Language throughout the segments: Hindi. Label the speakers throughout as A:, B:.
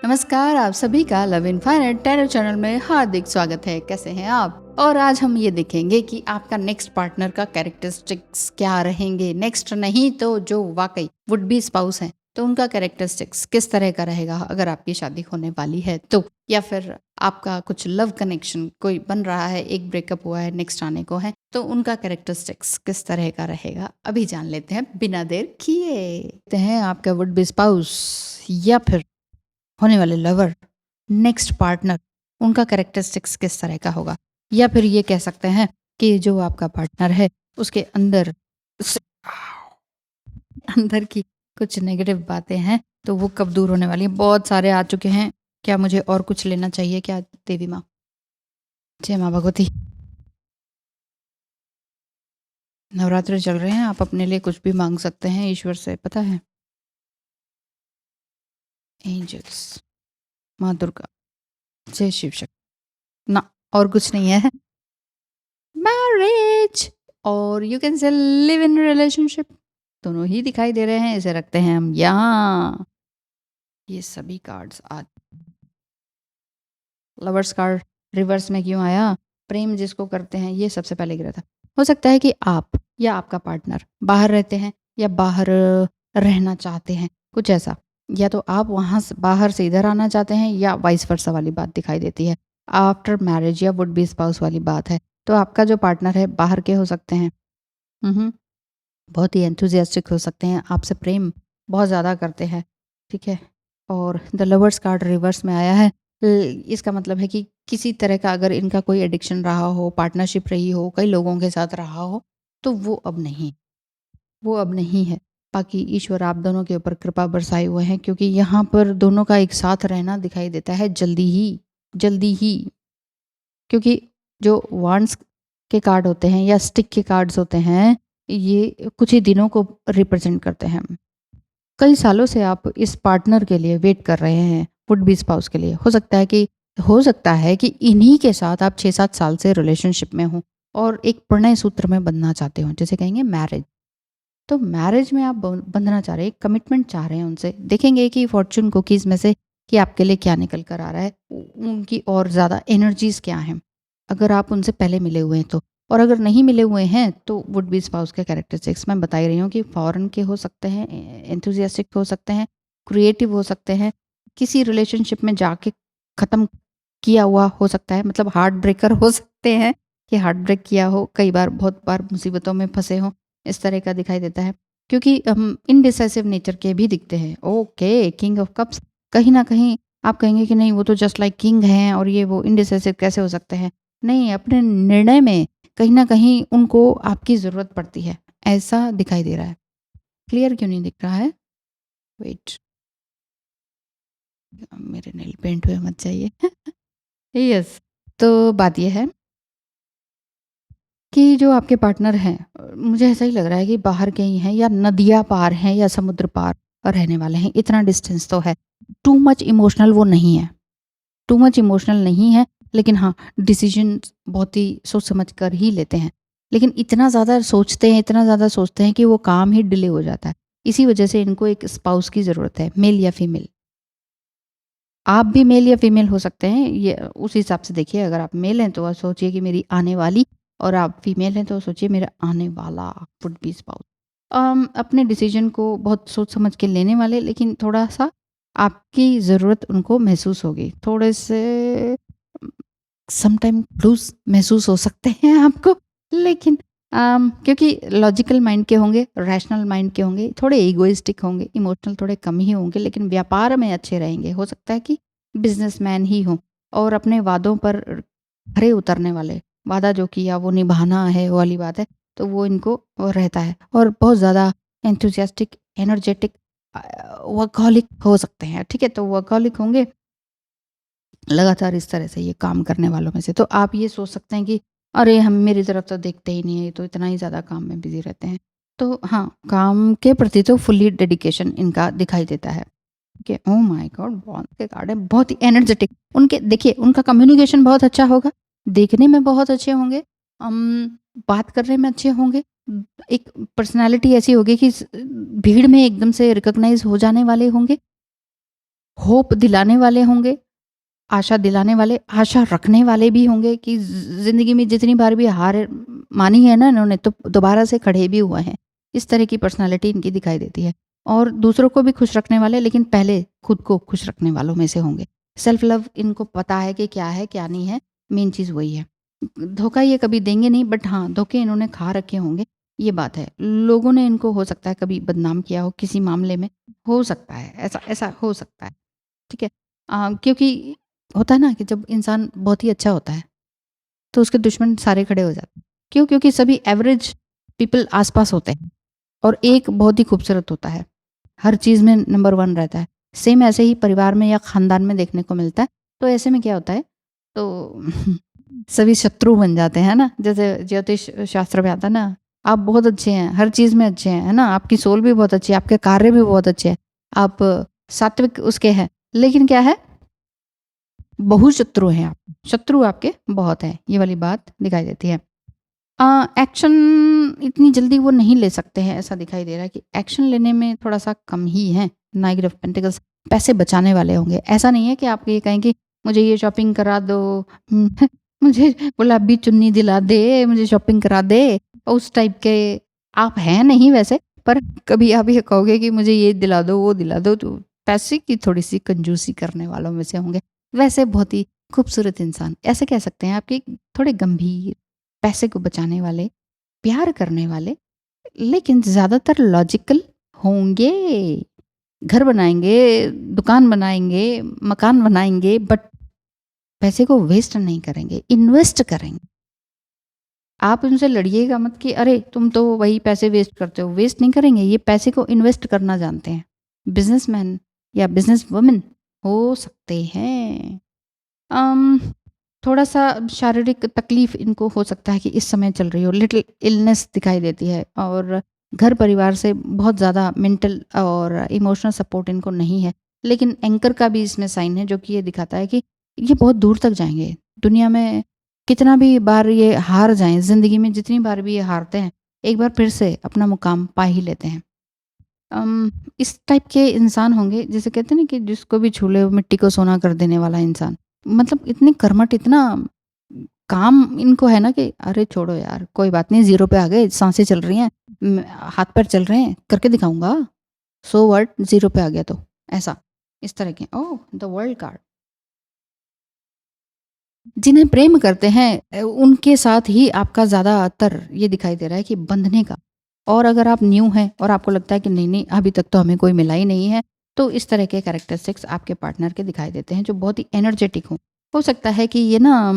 A: नमस्कार, आप सभी का लव इनफाइनाइट टैरो चैनल में हार्दिक स्वागत है। कैसे हैं आप? और आज हम ये देखेंगे कि आपका नेक्स्ट पार्टनर का कैरेक्टरिस्टिक्स क्या रहेंगे। नेक्स्ट नहीं तो जो वाकई वुड बी स्पाउस हैं, तो उनका कैरेक्टरिस्टिक्स किस तरह का रहेगा अगर आपकी शादी होने वाली है तो, या फिर आपका कुछ लव कनेक्शन कोई बन रहा है, एक ब्रेकअप हुआ है, नेक्स्ट आने को है, तो उनका कैरेक्टरिस्टिक्स किस तरह का रहेगा। अभी जान लेते हैं बिना देर किए। देखते हैं आपका वुड बी स्पाउस या फिर होने वाले लवर, नेक्स्ट पार्टनर, उनका कैरेक्टरिस्टिक्स किस तरह का होगा। या फिर ये कह सकते हैं कि जो आपका पार्टनर है उसके अंदर अंदर की कुछ नेगेटिव बातें हैं, तो वो कब दूर होने वाली है। बहुत सारे आ चुके हैं। क्या मुझे और कुछ लेना चाहिए क्या देवी माँ? जय माँ भगवती। नवरात्र चल रहे हैं, आप अपने लिए कुछ भी मांग सकते हैं ईश्वर से, पता है। एंजल्स, माँ दुर्गा, जय शिव शक्ति। ना, और कुछ नहीं है। मैरिज और you can say live in relationship, दोनों ही दिखाई दे रहे हैं। इसे रखते हैं हम यहाँ। ये सभी कार्ड्स आज लवर्स कार्ड रिवर्स में क्यों आया? प्रेम जिसको करते हैं ये सबसे पहले गिरा था। हो सकता है कि आप या आपका पार्टनर बाहर रहते हैं या बाहर रहना चाहते हैं, कुछ ऐसा। या तो आप वहाँ से बाहर से इधर आना चाहते हैं या वाइस वर्सा वाली बात दिखाई देती है। आफ्टर मैरिज या वुड बी स्पाउस वाली बात है। तो आपका जो पार्टनर है बाहर के हो सकते हैं, बहुत ही एंथुजियास्टिक हो सकते हैं, आपसे प्रेम बहुत ज़्यादा करते हैं, ठीक है। और द लवर्स कार्ड रिवर्स में आया है। इसका मतलब है कि किसी तरह का अगर इनका कोई एडिक्शन रहा हो, पार्टनरशिप रही हो, कई लोगों के साथ रहा हो, तो वो अब नहीं है। बाकी ईश्वर आप दोनों के ऊपर कृपा बरसाए हुए हैं, क्योंकि यहाँ पर दोनों का एक साथ रहना दिखाई देता है जल्दी ही। क्योंकि जो वांड्स के कार्ड होते हैं या स्टिक के कार्ड्स होते हैं, ये कुछ ही दिनों को रिप्रेजेंट करते हैं। कई सालों से आप इस पार्टनर के लिए वेट कर रहे हैं, वुड बी स्पाउस के लिए। हो सकता है कि इन्हीं के साथ आप 6-7 साल से रिलेशनशिप में हो और एक प्रणय सूत्र में बंधना चाहते हो, जिसे कहेंगे मैरिज। तो मैरिज में आप बंधना चाह रहे हैं, कमिटमेंट चाह रहे हैं उनसे। देखेंगे कि फॉर्च्यून कुकीज में से कि आपके लिए क्या निकल कर आ रहा है, उनकी और ज़्यादा एनर्जीज क्या हैं, अगर आप उनसे पहले मिले हुए हैं तो। और अगर नहीं मिले हुए हैं तो वुड बी स्पाउस के कैरेक्टरिस्टिक्स मैं बता ही रही हूँ कि फॉरेन के हो सकते हैं, एंथुजियास्टिक हो सकते हैं, क्रिएटिव हो सकते हैं, किसी रिलेशनशिप में जाके ख़त्म किया हुआ हो सकता है, मतलब हार्ट ब्रेकर हो सकते हैं कि हार्ट ब्रेक किया हो, कई बार बहुत बार मुसीबतों में फंसे हों, इस तरह का दिखाई देता है। क्योंकि हम इनडिसाइसिव नेचर के भी दिखते हैं। ओके, किंग ऑफ कप्स, कहीं ना कहीं आप कहेंगे कि नहीं वो तो जस्ट लाइक किंग हैं और ये वो इनडिसाइसिव कैसे हो सकते हैं। नहीं, अपने निर्णय में कहीं ना कहीं उनको आपकी ज़रूरत पड़ती है, ऐसा दिखाई दे रहा है। क्लियर क्यों नहीं दिख रहा है? वेट, मेरे नेल पेंट हुए मत जाइए। यस, तो बात यह है कि जो आपके पार्टनर हैं, मुझे ऐसा ही लग रहा है कि बाहर के ही हैं या नदियाँ पार हैं या समुद्र पार रहने वाले हैं, इतना डिस्टेंस तो है। टू मच इमोशनल वो नहीं है, टू मच इमोशनल नहीं है, लेकिन हाँ, डिसीजन बहुत ही सोच समझ कर ही लेते हैं। लेकिन इतना ज़्यादा सोचते हैं कि वो काम ही डिले हो जाता है। इसी वजह से इनको एक स्पाउस की ज़रूरत है, मेल या फीमेल। आप भी मेल या फीमेल हो सकते हैं, ये उस हिसाब से देखिए। अगर आप मेल हैं तो आप सोचिए कि मेरी आने वाली, और आप फीमेल हैं तो सोचिए मेरा आने वाला वुड बी स्पाउस। अपने डिसीजन को बहुत सोच समझ के लेने वाले, लेकिन थोड़ा सा आपकी ज़रूरत उनको महसूस होगी। थोड़े से समटाइम ब्लूज महसूस हो सकते हैं आपको, लेकिन क्योंकि लॉजिकल माइंड के होंगे, रैशनल माइंड के होंगे, थोड़े ईगोइस्टिक होंगे, इमोशनल थोड़े कम ही होंगे, लेकिन व्यापार में अच्छे रहेंगे। हो सकता है कि बिजनेसमैन ही हो और अपने वादों पर खरे उतरने वाले, वादा जो किया वो निभाना है, वो वाली बात है। तो वो इनको वो रहता है, और बहुत ज़्यादा एंथुजियास्टिक, एनर्जेटिक, वर्कहॉलिक हो सकते हैं, ठीक है। तो वर्कहॉलिक होंगे लगातार इस तरह से, ये काम करने वालों में से। तो आप ये सोच सकते हैं कि अरे हम मेरी तरफ तो देखते ही नहीं है, ये तो इतना ही ज़्यादा काम में बिजी रहते हैं। तो हाँ, काम के प्रति तो फुल्ली डेडिकेशन इनका दिखाई देता है कि ओ माय गॉड, बहुत के कार्ड है, बहुत ही एनर्जेटिक। उनके देखिए, उनका कम्युनिकेशन बहुत अच्छा होगा, देखने में बहुत अच्छे होंगे, बात करने में अच्छे होंगे। एक पर्सनालिटी ऐसी होगी कि भीड़ में एकदम से रिकॉग्नाइज हो जाने वाले होंगे। होप दिलाने वाले होंगे, आशा दिलाने वाले, आशा रखने वाले भी होंगे कि ज़िंदगी में जितनी बार भी हार मानी है ना इन्होंने, तो दोबारा से खड़े भी हुए हैं। इस तरह की पर्सनैलिटी इनकी दिखाई देती है। और दूसरों को भी खुश रखने वाले, लेकिन पहले खुद को खुश रखने वालों में से होंगे। सेल्फ लव इनको पता है कि क्या है, क्या नहीं है, मेन चीज़ वही है। धोखा ये कभी देंगे नहीं, बट हाँ, धोखे इन्होंने खा रखे होंगे, ये बात है। लोगों ने इनको हो सकता है कभी बदनाम किया हो किसी मामले में, हो सकता है, ऐसा ऐसा हो सकता है, ठीक है? क्योंकि होता है ना कि जब इंसान बहुत ही अच्छा होता है, तो उसके दुश्मन सारे खड़े हो जाते हैं। क्यों? क्योंकि सभी एवरेज पीपल आस-पास होते हैं और एक बहुत ही खूबसूरत होता है, हर चीज़ में नंबर 1 रहता है। सेम ऐसे ही परिवार में या ख़ानदान में देखने को मिलता है। तो ऐसे में क्या होता है, तो सभी शत्रु बन जाते हैं ना, जैसे ज्योतिष शास्त्र में आता है ना, आप बहुत अच्छे हैं, हर चीज़ में अच्छे हैं, है ना? आपकी सोल भी बहुत अच्छी है, आपके कार्य भी बहुत अच्छे हैं, आप सात्विक उसके हैं, लेकिन क्या है, बहुशत्रु हैं आप, शत्रु आपके बहुत हैं, ये वाली बात दिखाई देती है। एक्शन इतनी जल्दी वो नहीं ले सकते हैं, ऐसा दिखाई दे रहा है कि एक्शन लेने में थोड़ा-सा कम ही हैं। नाइट ऑफ पेंटिकल्स पैसे बचाने वाले होंगे। ऐसा नहीं है कि आप ये कहें कि मुझे ये शॉपिंग करा दो, हुँ, मुझे गुलाबी चुन्नी दिला दे, मुझे शॉपिंग करा दे, उस टाइप के आप हैं नहीं वैसे, पर कभी आप ये कहोगे कि मुझे ये दिला दो, वो दिला दो, तो पैसे की थोड़ी-सी कंजूसी करने वालों में से होंगे। वैसे बहुत ही खूबसूरत इंसान, ऐसे कह सकते हैं आपके थोड़े गंभीर, पैसे को बचाने वाले, प्यार करने वाले, लेकिन ज़्यादातर लॉजिकल होंगे। घर बनाएँगे, दुकान बनाएँगे, मकान बनाएँगे, बट पैसे को वेस्ट नहीं करेंगे, इन्वेस्ट करेंगे। आप उनसे लड़िएगा मत कि अरे तुम तो वही पैसे वेस्ट करते हो, वेस्ट नहीं करेंगे, ये पैसे को इन्वेस्ट करना जानते हैं। बिज़नेसमैन या बिज़नेस वुमन हो सकते हैं। अम, थोड़ा-सा शारीरिक तकलीफ़ इनको हो सकता है कि इस समय चल रही हो, लिटिल इलनेस दिखाई देती है, और घर परिवार से बहुत ज़्यादा मेंटल और इमोशनल सपोर्ट इनको नहीं है। लेकिन एंकर का भी इसमें साइन है, जो कि ये दिखाता है कि ये बहुत दूर तक जाएँगे। दुनिया में कितना भी बार ये हार जाएँ, ज़िंदगी में जितनी बार भी ये हारते हैं, एक बार फिर से अपना मुकाम पा ही लेते हैं। इस टाइप के इंसान होंगे, जिसे कहते हैं ना कि जिसको भी छू ले वो मिट्टी को सोना कर देने वाला इंसान। मतलब इतने कर्मठ, इतना काम इनको है ना कि अरे छोड़ो यार, कोई बात नहीं, ज़ीरो पे आ गए, साँसें चल रही हैं, हाथ-पैर चल रहे हैं, करके दिखाऊँगा, सो व्हाट, ज़ीरो पे आ गया तो, ऐसा। इस तरह के ओह! The world card. जिन्हें प्रेम करते हैं उनके साथ ही आपका ज़्यादातर ये दिखाई दे रहा है कि बंधने का। और अगर आप न्यू हैं और आपको लगता है कि नहीं-नहीं अभी तक तो हमें कोई मिला ही नहीं है, तो इस तरह के कैरेक्टरिस्टिक्स आपके पार्टनर के दिखाई देते हैं जो बहुत ही एनर्जेटिक हों। हो सकता है कि ये ना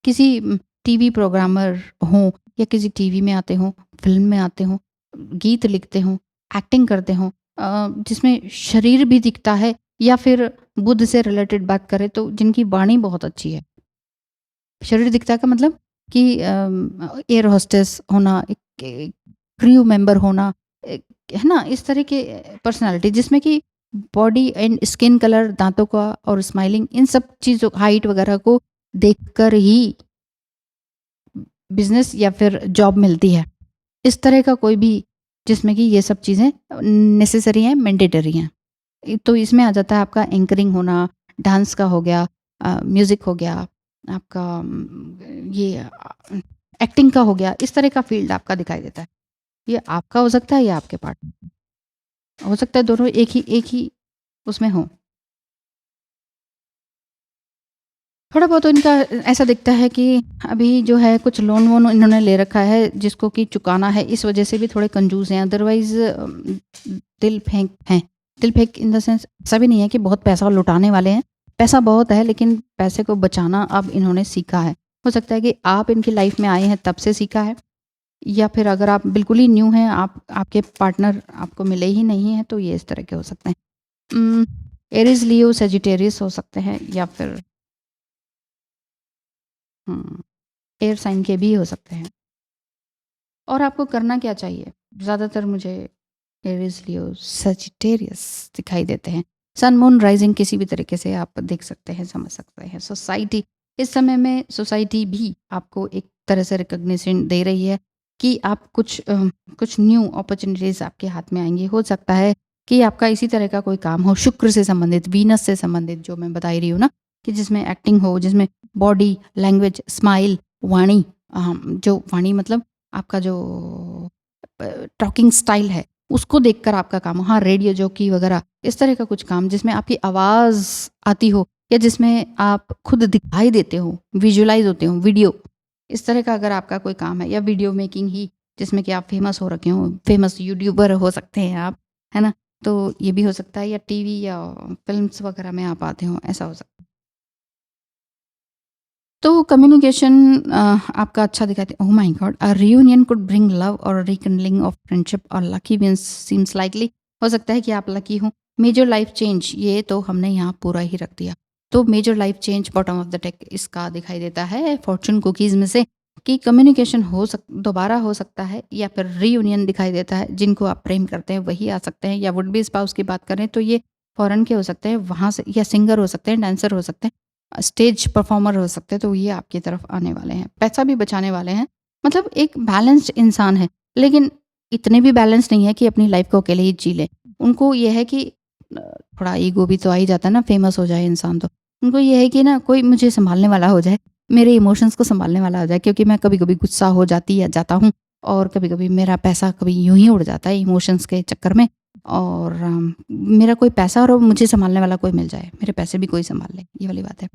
A: किसी टीवी प्रोग्रामर हों या किसी टीवी में आते हों, फ़िल्म में आते हों, गीत लिखते हों, एक्टिंग करते हों, जिसमें शरीर भी दिखता है, या फिर बुद्ध से रिलेटेड बात करें तो जिनकी वाणी बहुत अच्छी है। शरीर दिखता का मतलब कि एयर होस्टेस होना, एक क्रू मेंबर होना, एक है ना? इस तरह के पर्सनैलिटी जिसमें कि बॉडी एंड स्किन कलर, दाँतों का और स्माइलिंग, इन सब चीज़ों, हाइट वगैरह को देखकर ही बिज़नेस या फिर जॉब मिलती है। इस तरह का कोई भी जिसमें कि ये सब चीज़ें नेसेसरी हैं, मैंडेटरी हैं। तो इसमें आ जाता है आपका एंकरिंग होना, डांस का हो गया, म्यूज़िक हो गया, आपका ये एक्टिंग का हो गया, इस तरह का फ़ील्ड आपका दिखाई देता है। ये आपका हो सकता है या आपके पार्टनर का। हो सकता है दोनों एक ही उसमें हों। थोड़ा बहुत तो इनका ऐसा दिखता है कि अभी जो है कुछ लोन-वोन इन्होंने ले रखा है जिसको कि चुकाना है, इस वज़ह से भी थोड़े कंजूस हैं। अदरवाइज़ दिल फेंक हैं। दिल फेंक इन द सेंस ऐसा भी नहीं है कि बहुत पैसा लुटाने वाले हैं। पैसा बहुत है, लेकिन पैसे को बचाना अब इन्होंने सीखा है। हो सकता है कि आप इनकी लाइफ़ में आए हैं तब से सीखा है, या फिर अगर आप बिल्कुल ही न्यू हैं, आपके पार्टनर आपको मिले ही नहीं हैं, तो ये इस तरह के हो सकते हैं। उम, एरीज़, लियो, सजिटेरियस हो सकते हैं, या फिर हुँ, एयर साइन के भी हो सकते हैं। और आपको करना क्या चाहिए? ज़्यादातर मुझे एरीज़, लियो, सजिटेरियस दिखाई देते हैं। सन, मून, राइज़िंग किसी भी तरीके से आप देख सकते हैं, समझ सकते हैं। सोसाइटी, इस समय में सोसाइटी भी आपको एक तरह से रिकॉग्निशन दे रही है कि आप कुछ न्यू अपॉर्च्युनिटीज़ आपके हाथ में आएँगी। हो सकता है कि आपका इसी तरह का कोई काम हो, शुक्र से संबंधित, वीनस से संबंधित, जो मैं बता ही रही हूँ ना, कि जिसमें एक्टिंग हो, जिसमें बॉडी लैंग्वेज, स्माइल, वाणी, जो वाणी मतलब आपका जो टॉकिंग स्टाइल है, उसको देखकर आपका काम हो। हाँ, रेडियो जॉकी वगैरह इस तरह का कुछ काम जिसमें आपकी आवाज़ आती हो, या जिसमें आप खुद दिखाई देते हो, विजुअलाइज होते हो, वीडियो, इस तरह का अगर आपका कोई काम है, या वीडियो मेकिंग ही जिसमें कि आप फेमस हो रखे हो, फेमस यूट्यूबर हो सकते हैं आप, है ना, तो ये भी हो सकता है, या टीवी या फिल्म्स वगैरह में आप आते हो, ऐसा हो सकता है। तो कम्युनिकेशन आपका अच्छा दिखाते, oh my God, a reunion could bring love और रिकनलिंग ऑफ फ्रेंडशिप और लकी मीन्स सीम्स लाइकली, हो सकता है कि आप लकी हो। मेजर लाइफ चेंज, ये तो हमने यहाँ पूरा ही रख दिया। तो major life change bottom of the take इसका दिखाई देता है फॉर्चून कुकीज़ में से, कि कम्युनिकेशन दोबारा हो सकता है, या फिर रीयूनियन दिखाई देता है। जिनको आप प्रेम करते हैं वही आ सकते हैं, या वुड बी स्पाउस की बात करें तो ये फॉरेन के हो सकते हैं, वहाँ से, या सिंगर हो सकते हैं, डांसर हो सकते हैं, स्टेज परफॉर्मर हो सकते हैं, तो ये आपकी तरफ आने वाले हैं, पैसा भी बचाने वाले हैं। मतलब एक बैलेंस्ड इंसान है, लेकिन इतने भी बैलेंस नहीं है कि अपनी लाइफ को अकेले ही जी ले। उनको ये है कि थोड़ा ईगो भी तो आ ही जाता है ना, फेमस हो जाए इंसान तो। उनको ये है कि ना कोई मुझे सँभालने वाला हो जाए, मेरे इमोशंस को सँभालने वाला हो जाए, क्योंकि मैं कभी-कभी गुस्सा हो जाती या जाता हूँ, और कभी-कभी मेरा पैसा कभी यूँ ही उड़ जाता है इमोशंस के चक्कर में, और मेरा कोई पैसा और मुझे सँभालने वाला कोई मिल जाए, मेरे पैसे भी कोई सँभाल ले, ये वाली बात है।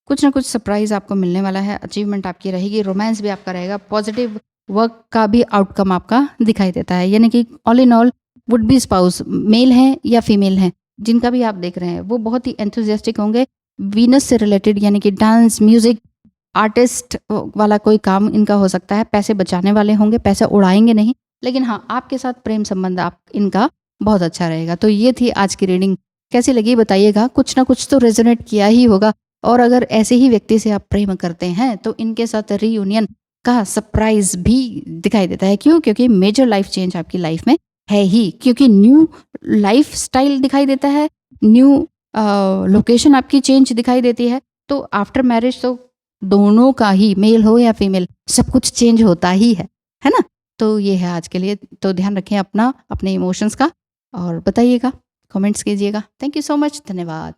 A: कुछ ना कुछ सरप्राइज़ आपको मिलने वाला है, अचीवमेंट आपकी रहेगी, रोमांस भी आपका रहेगा, पॉजिटिव वर्क का भी आउटकम आपका दिखाई देता है। यानी कि all in all would be spouse male हैं या फीमेल हैं, जिनका भी आप देख रहे हैं, वो बहुत ही एंथुसियास्टिक होंगे। वीनस से रिलेटेड, यानी कि डांस, म्यूज़िक, आर्टिस्ट वाला कोई काम इनका हो सकता है। पैसे बचाने वाले होंगे, पैसा उड़ाएँगे नहीं, लेकिन हाँ, आपके साथ प्रेम संबंध आप इनका बहुत अच्छा रहेगा। तो ये थी आज की रीडिंग, कैसी लगी बताइएगा? कुछ ना कुछ तो रेज़ोनेट किया ही होगा। और अगर ऐसे ही व्यक्ति से आप प्रेम करते हैं, तो इनके साथ रीयूनियन का सरप्राइज़ भी दिखाई देता है। क्यों? क्योंकि मेजर लाइफ़ चेंज आपकी लाइफ़ में है ही, क्योंकि न्यू लाइफ़स्टाइल दिखाई देता है, न्यू लोकेशन आपकी चेंज दिखाई देती है। तो आफ्टर मैरिज तो दोनों का ही, मेल हो या फीमेल, सब कुछ चेंज होता ही है ना? तो ये है आज के लिए। तो ध्यान रखें अपना, अपने इमोशंस का, और बताइएगा, कमेंट्स कीजिएगा। थैंक यू सो मच, धन्यवाद।